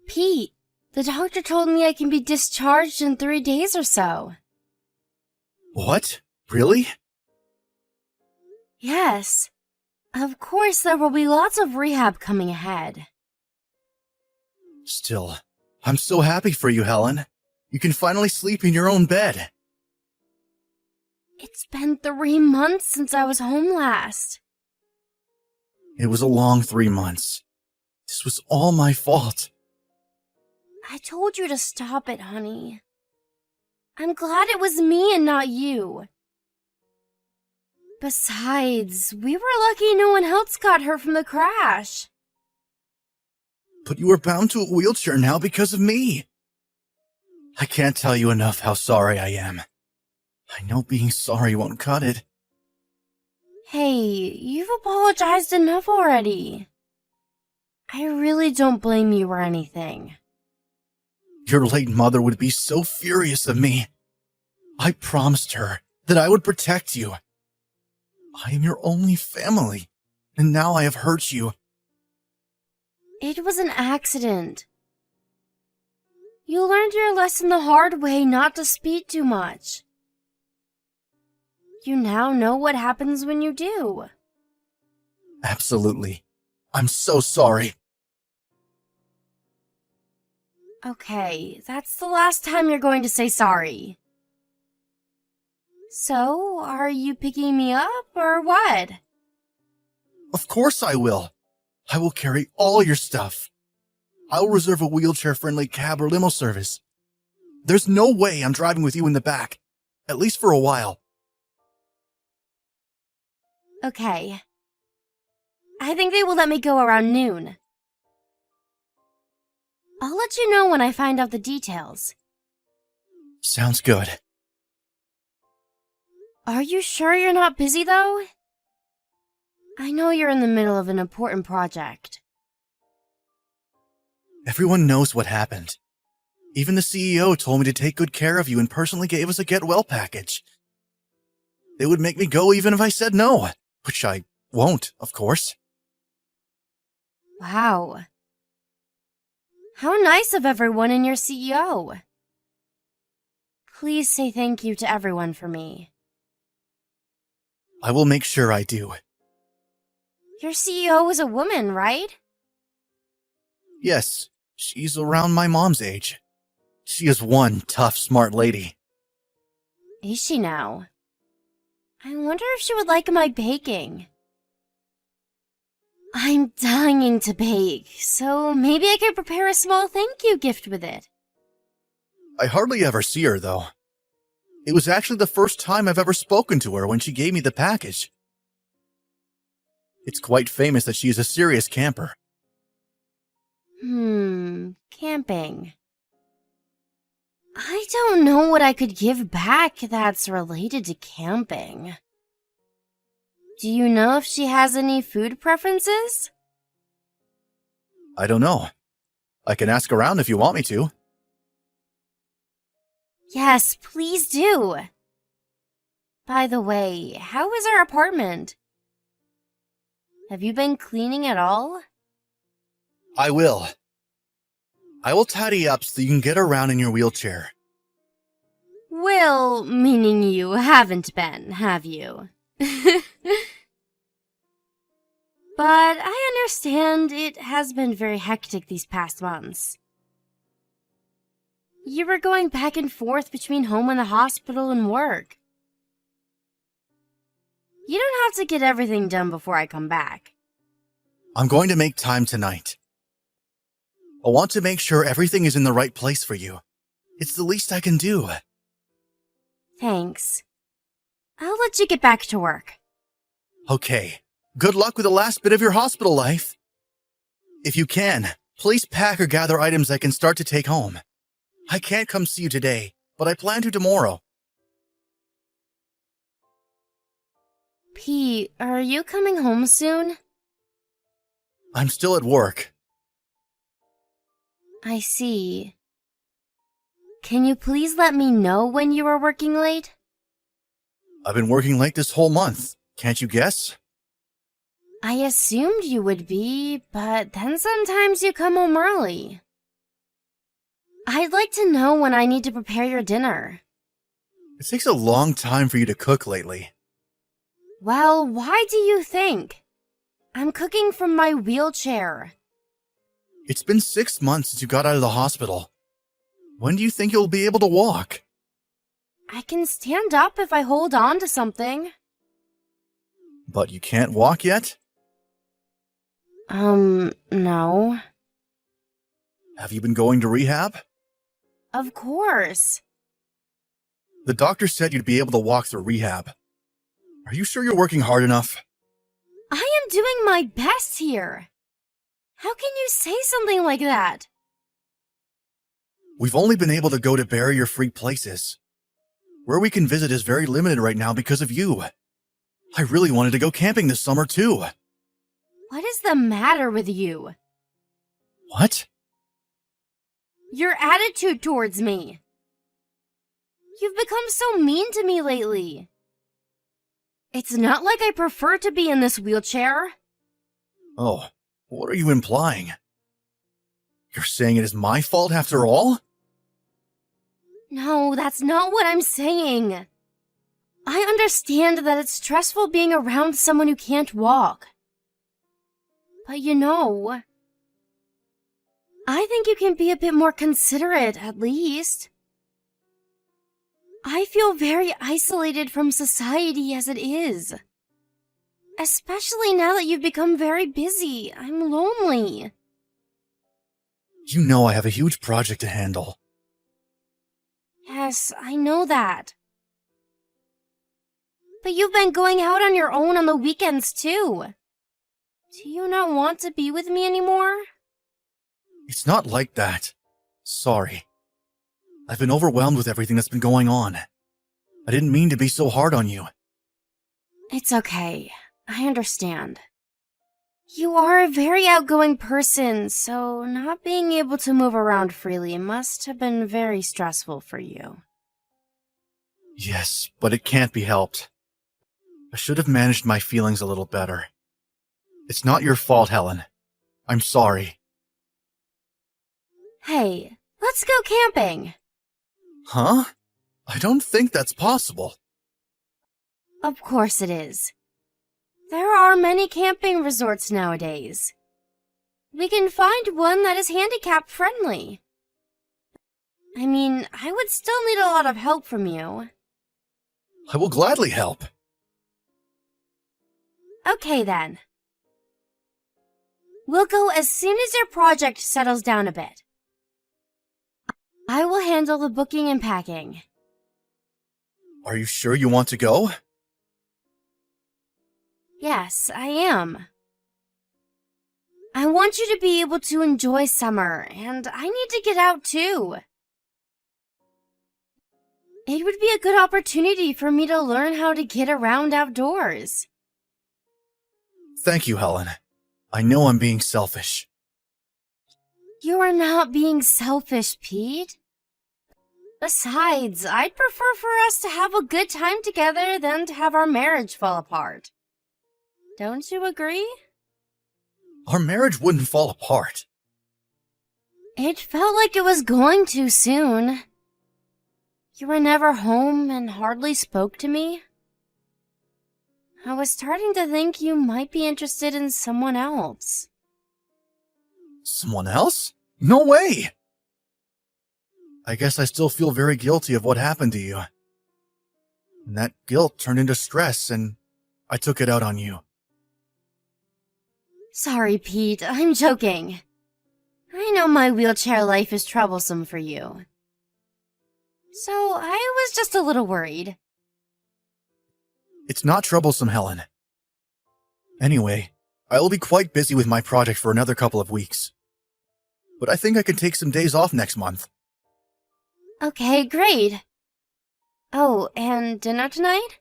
Pete, the doctor told me I can be discharged in 3 days or so. What? Really? Yes. Of course, there will be lots of rehab coming ahead. Still, I'm so happy for you, Helen. You can finally sleep in your own bed. It's been 3 months since I was home last. It was a long 3 months. This was all my fault. I told you to stop it, honey. I'm glad it was me and not you. Besides, we were lucky no one else got hurt from the crash. But you are bound to a wheelchair now because of me. I can't tell you enough how sorry I am. I know being sorry won't cut it. Hey, you've apologized enough already. I really don't blame you or anything. Your late mother would be so furious of me. I promised her that I would protect you. I am your only family, and now I have hurt you. It was an accident. You learned your lesson the hard way not to speed too much. You now know what happens when you do. Absolutely. I'm so sorry. Okay, that's the last time you're going to say sorry. So, are you picking me up, or what? Of course I will. I will carry all your stuff. I will reserve a wheelchair-friendly cab or limo service. There's no way I'm driving with you in the back, at least for a while. Okay. I think they will let me go around noon. I'll let you know when I find out the details. Sounds good. Are you sure you're not busy, though? I know you're in the middle of an important project. Everyone knows what happened. Even the CEO told me to take good care of you and personally gave us a get well package. They would make me go even if I said no, which I won't, of course. Wow. How nice of everyone and your CEO. Please say thank you to everyone for me. I will make sure I do. Your CEO is a woman, right? Yes, she's around my mom's age. She is one tough, smart lady. Is she now? I wonder if she would like my baking. I'm dying to bake, so maybe I could prepare a small thank you gift with it. I hardly ever see her, though. It was actually the first time I've ever spoken to her when she gave me the package. It's quite famous that she is a serious camper. Camping. I don't know what I could give back that's related to camping. Do you know if she has any food preferences? I don't know. I can ask around if you want me to. Yes, please do. By the way, how is our apartment? Have you been cleaning at all? I will. I will tidy up so you can get around in your wheelchair. Well, meaning you haven't been, have you? But I understand it has been very hectic these past months. You were going back and forth between home and the hospital and work. You don't have to get everything done before I come back. I'm going to make time tonight. I want to make sure everything is in the right place for you. It's the least I can do. Thanks. I'll let you get back to work. Okay. Good luck with the last bit of your hospital life. If you can, please pack or gather items I can start to take home. I can't come see you today, but I plan to tomorrow. Pete, are you coming home soon? I'm still at work. I see. Can you please let me know when you are working late? I've been working late this whole month. Can't you guess? I assumed you would be, but then sometimes you come home early. I'd like to know when I need to prepare your dinner. It takes a long time for you to cook lately. Well, why do you think? I'm cooking from my wheelchair. It's been 6 months since you got out of the hospital. When do you think you'll be able to walk? I can stand up if I hold on to something. But you can't walk yet? No. Have you been going to rehab? Of course. The doctor said you'd be able to walk through rehab. Are you sure you're working hard enough? I am doing my best here. How can you say something like that? We've only been able to go to barrier-free places. Where we can visit is very limited right now because of you. I really wanted to go camping this summer too. What is the matter with you? What? Your attitude towards me. You've become so mean to me lately. It's not like I prefer to be in this wheelchair. Oh, what are you implying? You're saying it is my fault after all? No, that's not what I'm saying. I understand that it's stressful being around someone who can't walk. But I think you can be a bit more considerate, at least. I feel very isolated from society as it is. Especially now that you've become very busy. I'm lonely. You know I have a huge project to handle. Yes, I know that. But you've been going out on your own on the weekends, too. Do you not want to be with me anymore? It's not like that. Sorry. I've been overwhelmed with everything that's been going on. I didn't mean to be so hard on you. It's okay. I understand. You are a very outgoing person, so not being able to move around freely must have been very stressful for you. Yes, but it can't be helped. I should have managed my feelings a little better. It's not your fault, Helen. I'm sorry. Hey, let's go camping. Huh? I don't think that's possible. Of course it is. There are many camping resorts nowadays. We can find one that is handicap friendly. I mean, I would still need a lot of help from you. I will gladly help. Okay then. We'll go as soon as your project settles down a bit. I will handle the booking and packing. Are you sure you want to go? Yes, I am. I want you to be able to enjoy summer, and I need to get out too. It would be a good opportunity for me to learn how to get around outdoors. Thank you, Helen. I know I'm being selfish. You are not being selfish, Pete. Besides, I'd prefer for us to have a good time together than to have our marriage fall apart. Don't you agree? Our marriage wouldn't fall apart. It felt like it was going to soon. You were never home and hardly spoke to me. I was starting to think you might be interested in someone else. Someone else? No way! I guess I still feel very guilty of what happened to you. And that guilt turned into stress, and I took it out on you. Sorry, Pete, I'm joking. I know my wheelchair life is troublesome for you. So I was just a little worried. It's not troublesome, Helen. Anyway, I will be quite busy with my project for another couple of weeks. But I think I can take some days off next month. Okay, great. Oh, and dinner tonight?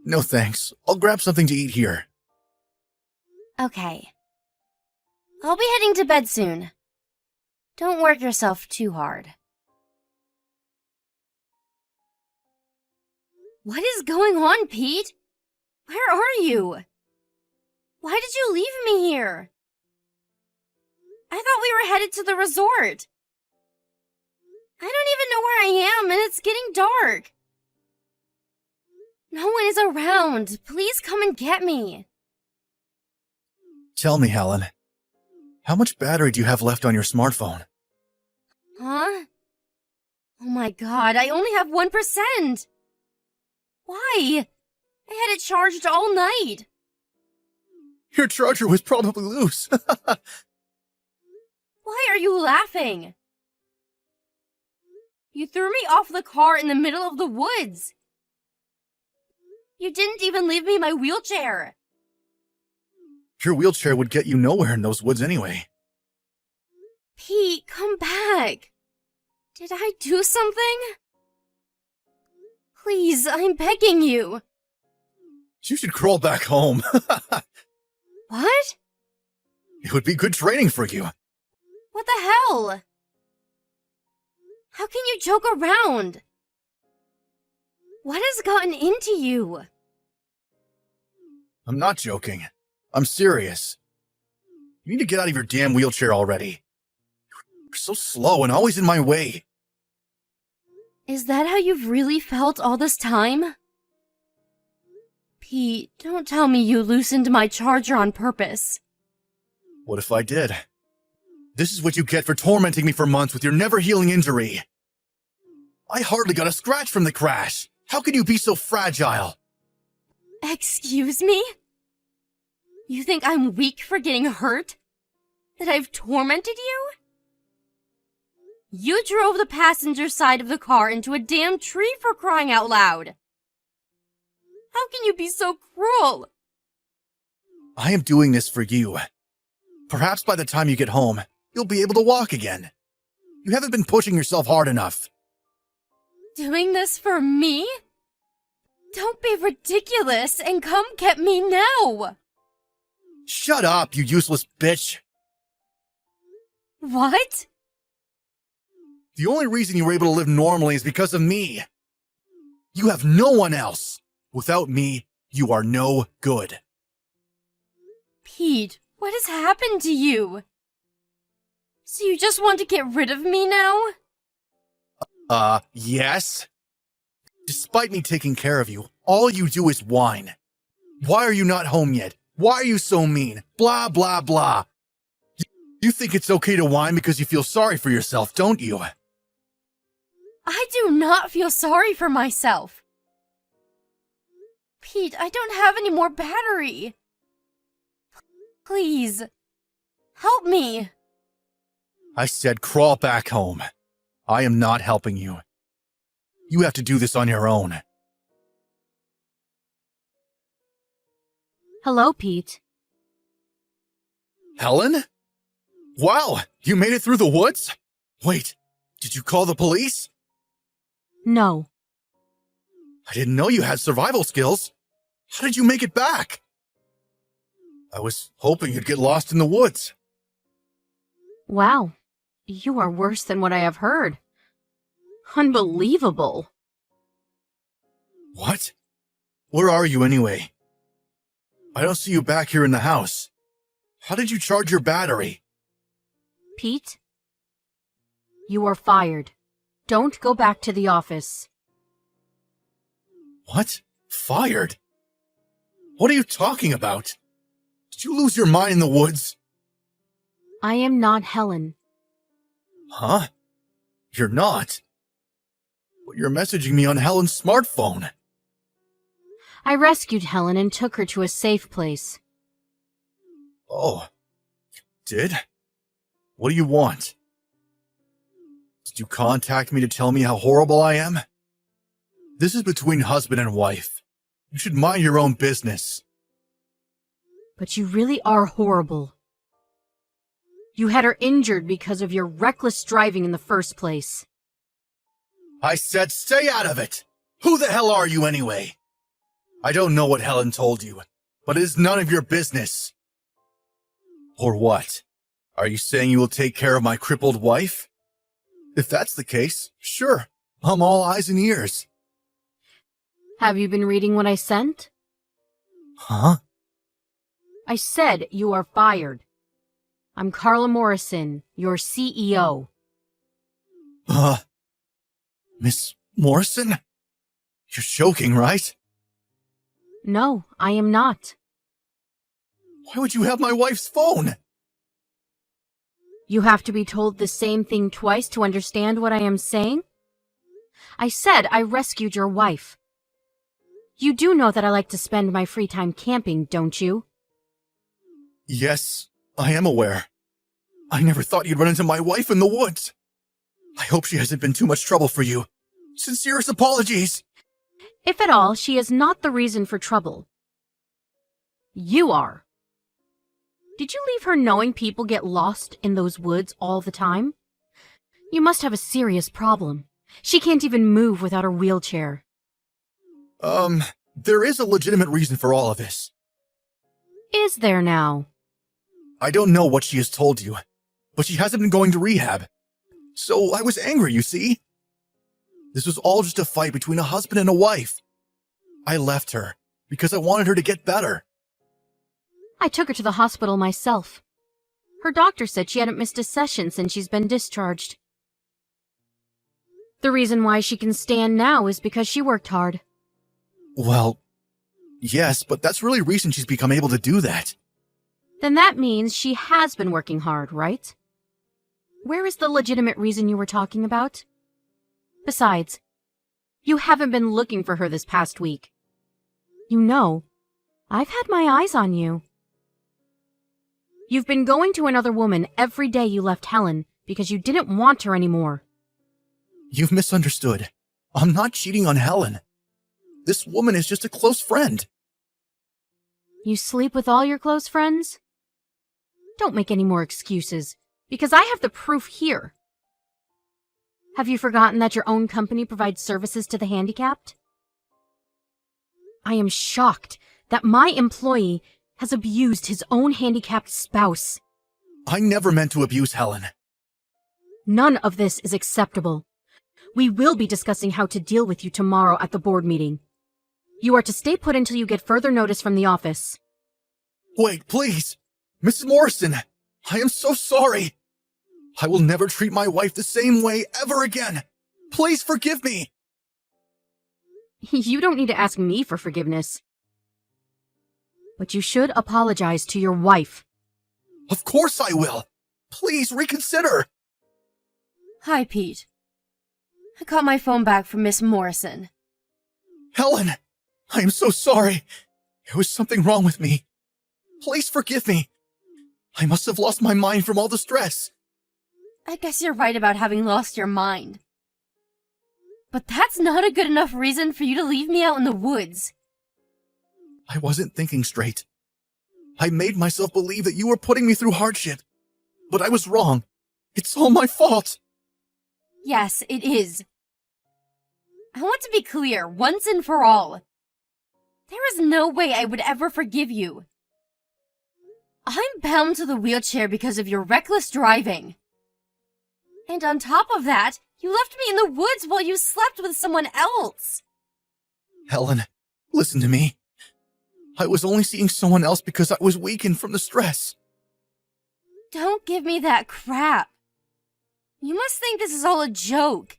No thanks. I'll grab something to eat here. Okay. I'll be heading to bed soon. Don't work yourself too hard. What is going on, Pete? Where are you? Why did you leave me here? I thought we were headed to the resort. I don't even know where I am, and it's getting dark. No one is around. Please come and get me. Tell me, Helen, how much battery do you have left on your smartphone? Huh? Oh my god, I only have 1%. Why? I had it charged all night. Your charger was probably loose. Why are you laughing? You threw me off the car in the middle of the woods. You didn't even leave me my wheelchair. Your wheelchair would get you nowhere in those woods anyway. Pete, come back. Did I do something? Please, I'm begging you. You should crawl back home. What? It would be good training for you. What the hell? How can you joke around? What has gotten into you? I'm not joking. I'm serious. You need to get out of your damn wheelchair already. You're so slow and always in my way. Is that how you've really felt all this time? Pete, don't tell me you loosened my charger on purpose. What if I did? This is what you get for tormenting me for months with your never-healing injury. I hardly got a scratch from the crash. How can you be so fragile? Excuse me? You think I'm weak for getting hurt? That I've tormented you? You drove the passenger side of the car into a damn tree for crying out loud. How can you be so cruel? I am doing this for you. Perhaps by the time you get home, you'll be able to walk again. You haven't been pushing yourself hard enough. Doing this for me? Don't be ridiculous and come get me now! Shut up, you useless bitch! What? The only reason you were able to live normally is because of me. You have no one else. Without me, you are no good. Pete, what has happened to you? So you just want to get rid of me now? Yes? Despite me taking care of you, all you do is whine. Why are you not home yet? Why are you so mean? Blah, blah, blah. You think it's okay to whine because you feel sorry for yourself, don't you? I do not feel sorry for myself. Pete, I don't have any more battery. Please, help me. I said crawl back home. I am not helping you. You have to do this on your own. Hello, Pete. Helen? Wow, you made it through the woods? Wait, did you call the police? No. I didn't know you had survival skills. How did you make it back? I was hoping you'd get lost in the woods. Wow, you are worse than what I have heard. Unbelievable. What? Where are you anyway? I don't see you back here in the house. How did you charge your battery? Pete, you are fired. Don't go back to the office. What? Fired? What are you talking about? Did you lose your mind in the woods? I am not Helen. Huh? You're not? But you're messaging me on Helen's smartphone. I rescued Helen and took her to a safe place. Oh. Did? What do you want? Did you contact me to tell me how horrible I am? This is between husband and wife. You should mind your own business. But you really are horrible. You had her injured because of your reckless driving in the first place. I said stay out of it! Who the hell are you anyway? I don't know what Helen told you, but it is none of your business. Or what? Are you saying you will take care of my crippled wife? If that's the case, sure, I'm all eyes and ears. Have you been reading what I sent? Huh? I said you are fired. I'm Carla Morrison, your CEO. Miss Morrison? You're joking, right? No, I am not. Why would you have my wife's phone? You have to be told the same thing twice to understand what I am saying? I said I rescued your wife. You do know that I like to spend my free time camping, don't you? Yes, I am aware. I never thought you'd run into my wife in the woods. I hope she hasn't been too much trouble for you. Sincerest apologies. If at all, she is not the reason for trouble. You are. Did you leave her knowing people get lost in those woods all the time? You must have a serious problem. She can't even move without her wheelchair. There is a legitimate reason for all of this. Is there now? I don't know what she has told you, but she hasn't been going to rehab. So I was angry, you see? This was all just a fight between a husband and a wife. I left her because I wanted her to get better. I took her to the hospital myself. Her doctor said she hadn't missed a session since she's been discharged. The reason why she can stand now is because she worked hard. Well, yes, but that's really recent she's become able to do that. Then that means she has been working hard, right? Where is the legitimate reason you were talking about? Besides, you haven't been looking for her this past week. You know, I've had my eyes on you. You've been going to another woman every day you left Helen because you didn't want her anymore. You've misunderstood. I'm not cheating on Helen. This woman is just a close friend. You sleep with all your close friends? Don't make any more excuses, because I have the proof here. Have you forgotten that your own company provides services to the handicapped? I am shocked that my employee has abused his own handicapped spouse. I never meant to abuse Helen. None of this is acceptable. We will be discussing how to deal with you tomorrow at the board meeting. You are to stay put until you get further notice from the office. Wait, please. Mrs. Morrison, I am so sorry. I will never treat my wife the same way ever again. Please forgive me. You don't need to ask me for forgiveness. But you should apologize to your wife. Of course I will. Please reconsider. Hi, Pete. I got my phone back from Miss Morrison. Helen, I am so sorry. There was something wrong with me. Please forgive me. I must have lost my mind from all the stress. I guess you're right about having lost your mind. But that's not a good enough reason for you to leave me out in the woods. I wasn't thinking straight. I made myself believe that you were putting me through hardship. But I was wrong. It's all my fault. Yes, it is. I want to be clear, once and for all. There is no way I would ever forgive you. I'm bound to the wheelchair because of your reckless driving. And on top of that, you left me in the woods while you slept with someone else. Helen, listen to me. I was only seeing someone else because I was weakened from the stress. Don't give me that crap. You must think this is all a joke.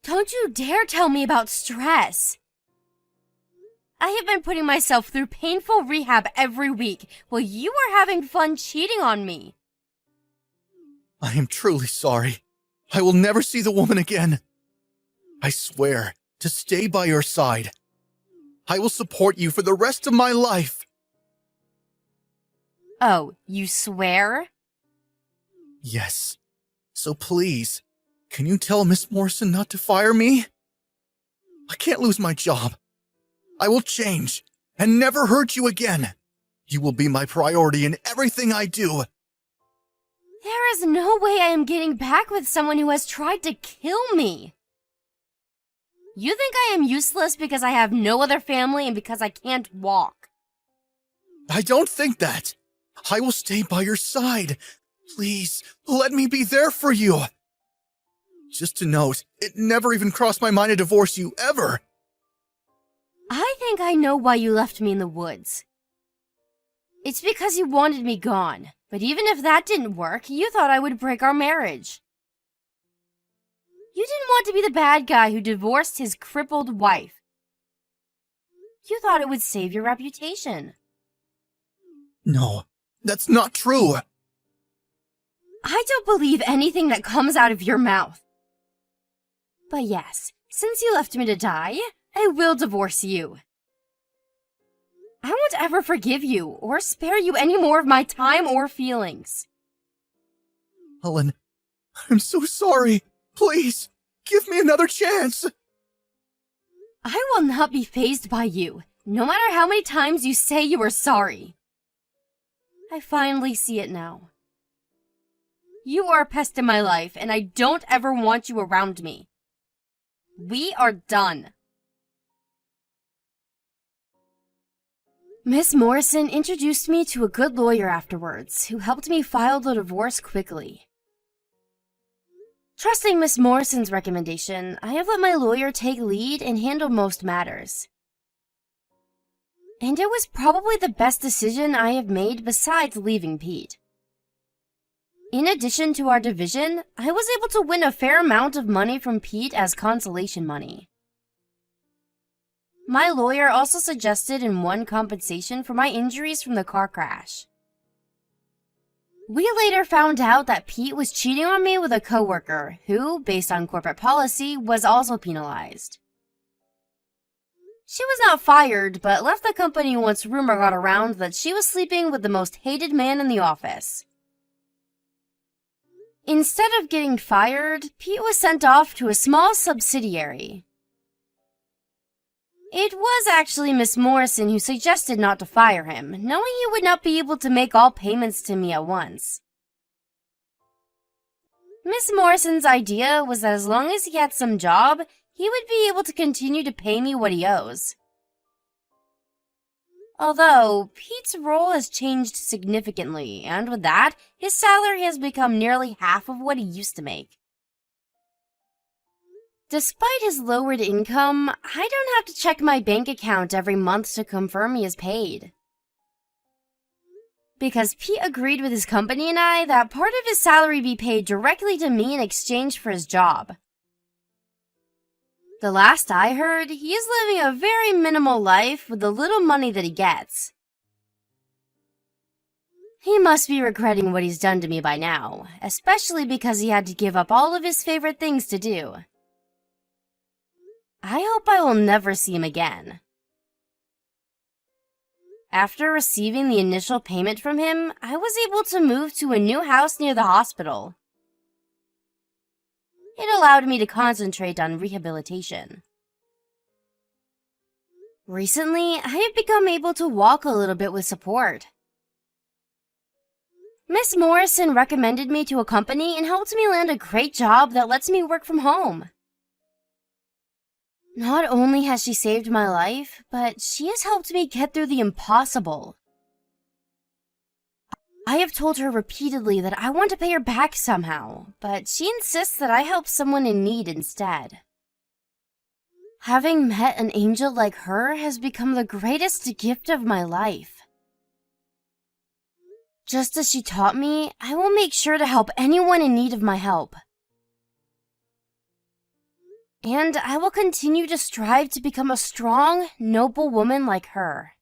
Don't you dare tell me about stress. I have been putting myself through painful rehab every week while you are having fun cheating on me. I am truly sorry. I will never see the woman again. I swear to stay by your side. I will support you for the rest of my life. Oh, you swear? Yes. So please, can you tell Miss Morrison not to fire me? I can't lose my job. I will change and never hurt you again. You will be my priority in everything I do. There is no way I am getting back with someone who has tried to kill me. You think I am useless because I have no other family and because I can't walk? I don't think that. I will stay by your side. Please, let me be there for you. Just to note, it never even crossed my mind to divorce you, ever. I think I know why you left me in the woods. It's because you wanted me gone, but even if that didn't work, you thought I would break our marriage. You didn't want to be the bad guy who divorced his crippled wife. You thought it would save your reputation. No, that's not true. I don't believe anything that comes out of your mouth. But yes, since you left me to die, I will divorce you. I won't ever forgive you or spare you any more of my time or feelings. Helen, I'm so sorry. Please, give me another chance. I will not be fazed by you, no matter how many times you say you are sorry. I finally see it now. You are a pest in my life, and I don't ever want you around me. We are done. Miss Morrison introduced me to a good lawyer afterwards, who helped me file the divorce quickly. Trusting Miss Morrison's recommendation, I have let my lawyer take lead and handle most matters. And it was probably the best decision I have made besides leaving Pete. In addition to our division, I was able to win a fair amount of money from Pete as consolation money. My lawyer also suggested and won compensation for my injuries from the car crash. We later found out that Pete was cheating on me with a coworker who, based on corporate policy, was also penalized. She was not fired, but left the company once rumor got around that she was sleeping with the most hated man in the office. Instead of getting fired, Pete was sent off to a small subsidiary. It was actually Miss Morrison who suggested not to fire him, knowing he would not be able to make all payments to me at once. Miss Morrison's idea was that as long as he had some job, he would be able to continue to pay me what he owes. Although, Pete's role has changed significantly, and with that, his salary has become nearly half of what he used to make. Despite his lowered income, I don't have to check my bank account every month to confirm he is paid. Because Pete agreed with his company and I that part of his salary be paid directly to me in exchange for his job. The last I heard, he is living a very minimal life with the little money that he gets. He must be regretting what he's done to me by now, especially because he had to give up all of his favorite things to do. I hope I will never see him again. After receiving the initial payment from him, I was able to move to a new house near the hospital. It allowed me to concentrate on rehabilitation. Recently, I have become able to walk a little bit with support. Miss Morrison recommended me to a company and helped me land a great job that lets me work from home. Not only has she saved my life, but she has helped me get through the impossible. I have told her repeatedly that I want to pay her back somehow, but she insists that I help someone in need instead. Having met an angel like her has become the greatest gift of my life. Just as she taught me, I will make sure to help anyone in need of my help. And I will continue to strive to become a strong, noble woman like her.